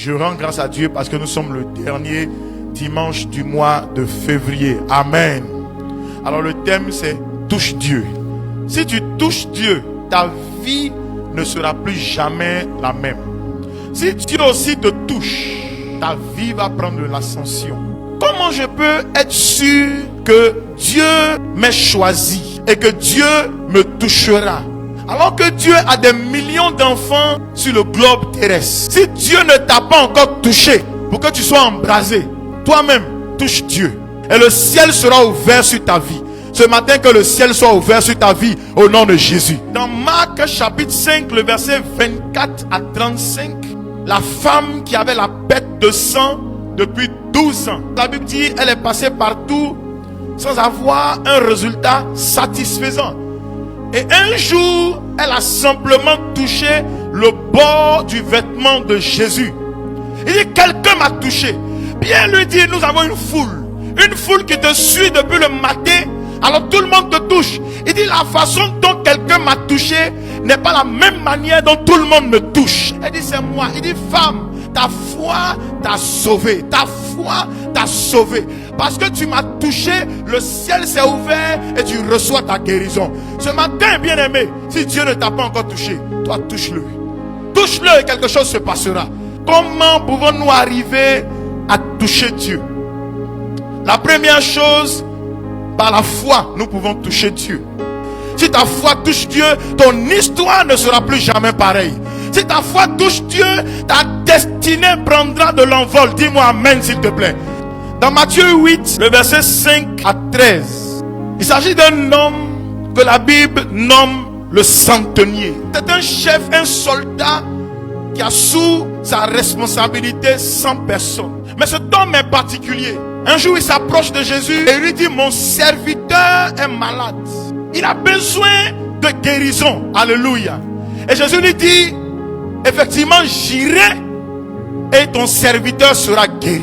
Je rends grâce à Dieu parce que nous sommes le dernier dimanche du mois de février. Amen. Alors le thème c'est touche Dieu. Si tu touches Dieu, ta vie ne sera plus jamais la même. Si Dieu aussi te touche, ta vie va prendre l'ascension. Comment je peux être sûr que Dieu m'ait choisi et que Dieu me touchera? Alors que Dieu a des millions d'enfants sur le globe terrestre. Si Dieu ne t'a pas encore touché pour que tu sois embrasé, toi-même touche Dieu. Et le ciel sera ouvert sur ta vie. Ce matin, que le ciel soit ouvert sur ta vie au nom de Jésus. Dans Marc chapitre 5, le verset 24 à 35, la femme qui avait la perte de sang depuis 12 ans. La Bible dit elle est passée partout sans avoir un résultat satisfaisant. Et un jour, elle a simplement touché le bord du vêtement de Jésus. Il dit, quelqu'un m'a touché. Bien lui dit, nous avons une foule qui te suit depuis le matin. Alors tout le monde te touche. Il dit, la façon dont quelqu'un m'a touché n'est pas la même manière dont tout le monde me touche. Elle dit, c'est moi. Il dit, femme, ta foi t'a sauvé. Ta foi t'a sauvé. Parce que tu m'as touché, le ciel s'est ouvert et tu reçois ta guérison. Ce matin, bien-aimé, si Dieu ne t'a pas encore touché, toi touche-le. Touche-le et quelque chose se passera. Comment pouvons-nous arriver à toucher Dieu? La première chose, par la foi, nous pouvons toucher Dieu. Si ta foi touche Dieu, ton histoire ne sera plus jamais pareille. Si ta foi touche Dieu, ta destinée prendra de l'envol. Dis-moi amen s'il te plaît. Dans Matthieu 8, le verset 5 à 13, il s'agit d'un homme que la Bible nomme le centenier. C'est un chef, un soldat qui a sous sa responsabilité 100 personnes. Mais cet homme est particulier. Un jour, il s'approche de Jésus et lui dit, mon serviteur est malade. Il a besoin de guérison. Alléluia. Et Jésus lui dit, effectivement, j'irai et ton serviteur sera guéri.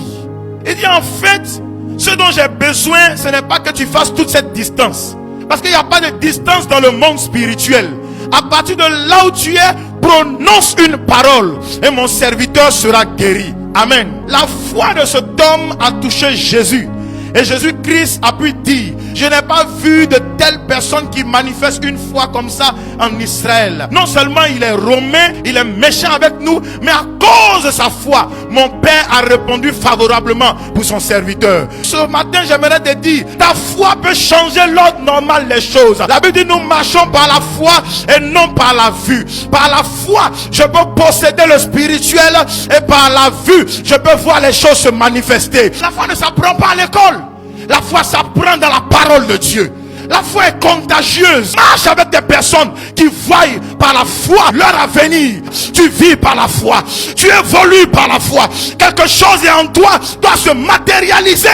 Il dit, en fait, ce dont j'ai besoin, ce n'est pas que tu fasses toute cette distance. Parce qu'il n'y a pas de distance dans le monde spirituel. À partir de là où tu es, prononce une parole et mon serviteur sera guéri. Amen. La foi de cet homme a touché Jésus. Et Jésus-Christ a pu dire, je n'ai pas vu de telle personne qui manifeste une foi comme ça en Israël. Non seulement il est romain, il est méchant avec nous, mais à cause de sa foi, mon Père a répondu favorablement pour son serviteur. Ce matin, j'aimerais te dire, ta foi peut changer l'ordre normal des choses. La Bible dit, nous marchons par la foi et non par la vue. Par la foi, je peux posséder le spirituel et par la vue, je peux voir les choses se manifester. La foi ne s'apprend pas à l'école. La foi s'apprend dans la parole de Dieu. La foi est contagieuse. Marche avec des personnes qui voient par la foi leur avenir. Tu vis par la foi. Tu évolues par la foi. Quelque chose est en toi, doit se matérialiser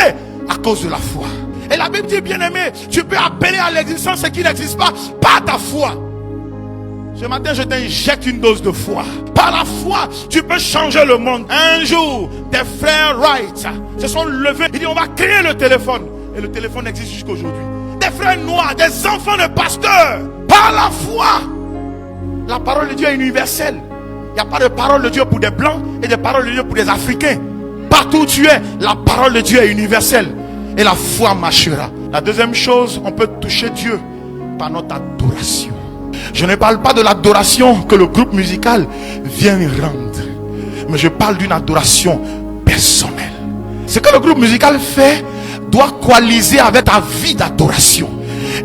à cause de la foi. Et la Bible dit, bien-aimé, tu peux appeler à l'existence ce qui n'existe pas par ta foi. Ce matin, je t'injecte une dose de foi. Par la foi, tu peux changer le monde. Un jour, tes frères Wright se sont levés. Ils disent, on va créer le téléphone. Et le téléphone existe jusqu'aujourd'hui. Des frères noirs, des enfants de pasteurs. Par la foi. La parole de Dieu est universelle. Il n'y a pas de parole de Dieu pour des blancs et de parole de Dieu pour des Africains. Partout où tu es, la parole de Dieu est universelle. Et la foi marchera. La deuxième chose, on peut toucher Dieu par notre adoration. Je ne parle pas de l'adoration que le groupe musical vient rendre, mais je parle d'une adoration personnelle. Ce que le groupe musical fait doit coaliser avec ta vie d'adoration.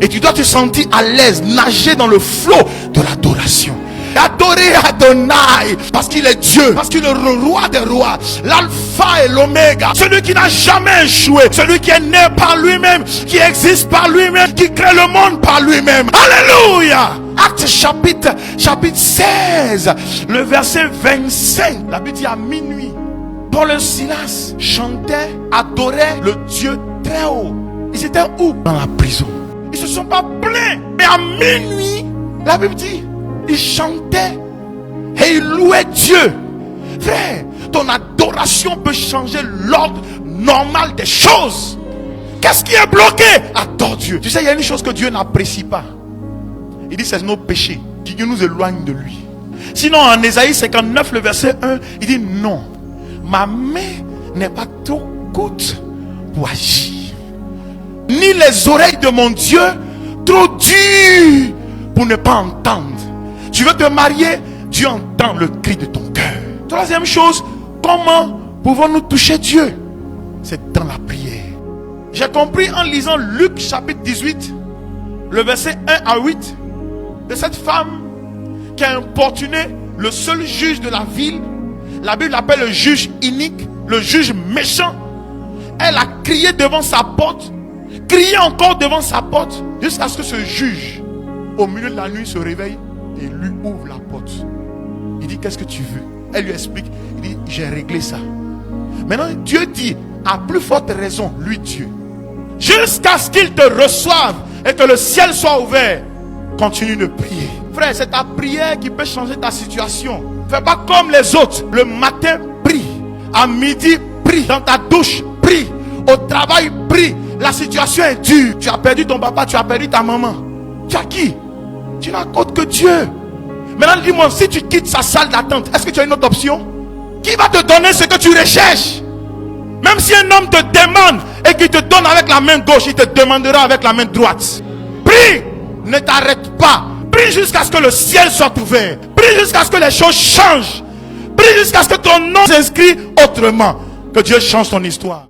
Et tu dois te sentir à l'aise, nager dans le flot de l'adoration. Adorer Adonai parce qu'il est Dieu, parce qu'il est le roi des rois, l'alpha et l'oméga, celui qui n'a jamais échoué, celui qui est né par lui-même, qui existe par lui-même, qui crée le monde par lui-même. Alléluia. Actes chapitre 16, le verset 25. La Bible dit, à minuit, Paul et Silas chantaient, adoraient le Dieu très haut. Ils étaient où? Dans la prison. Ils ne se sont pas plaints. Mais à minuit, la Bible dit, ils chantaient et ils louaient Dieu. Frère, ton adoration peut changer l'ordre normal des choses. Qu'est-ce qui est bloqué? Adore Dieu. Tu sais, il y a une chose que Dieu n'apprécie pas. Il dit, c'est nos péchés qui nous éloignent de lui. Sinon, en Ésaïe 59, le verset 1, il dit, non, ma main n'est pas trop courte pour agir, ni les oreilles de mon Dieu trop dures pour ne pas entendre. Tu veux te marier, Dieu entend le cri de ton cœur. Troisième chose, comment pouvons-nous toucher Dieu? C'est dans la prière. J'ai compris en lisant Luc chapitre 18, le verset 1 à 8, de cette femme qui a importuné le seul juge de la ville. La Bible l'appelle le juge inique, le juge méchant. Elle a crié devant sa porte, crié encore devant sa porte, jusqu'à ce que ce juge, au milieu de la nuit, se réveille et lui ouvre la porte. Il dit, qu'est-ce que tu veux? Elle lui explique. Il dit, j'ai réglé ça. Maintenant, Dieu dit, à plus forte raison, lui Dieu, jusqu'à ce qu'il te reçoive et que le ciel soit ouvert, continue de prier. Frère, c'est ta prière qui peut changer ta situation. Fais pas comme les autres. Le matin, prie. À midi, prie. Dans ta douche, prie. Au travail, prie. La situation est dure. Tu as perdu ton papa, tu as perdu ta maman. Tu as qui? Tu n'as qu'autre que Dieu. Maintenant, dis-moi, si tu quittes sa salle d'attente, est-ce que tu as une autre option? Qui va te donner ce que tu recherches? Même si un homme te demande et qu'il te donne avec la main gauche, il te demandera avec la main droite. Prie, ne t'arrête pas. Prie jusqu'à ce que le ciel soit ouvert. Prie jusqu'à ce que les choses changent. Prie jusqu'à ce que ton nom s'inscrit autrement. Que Dieu change ton histoire.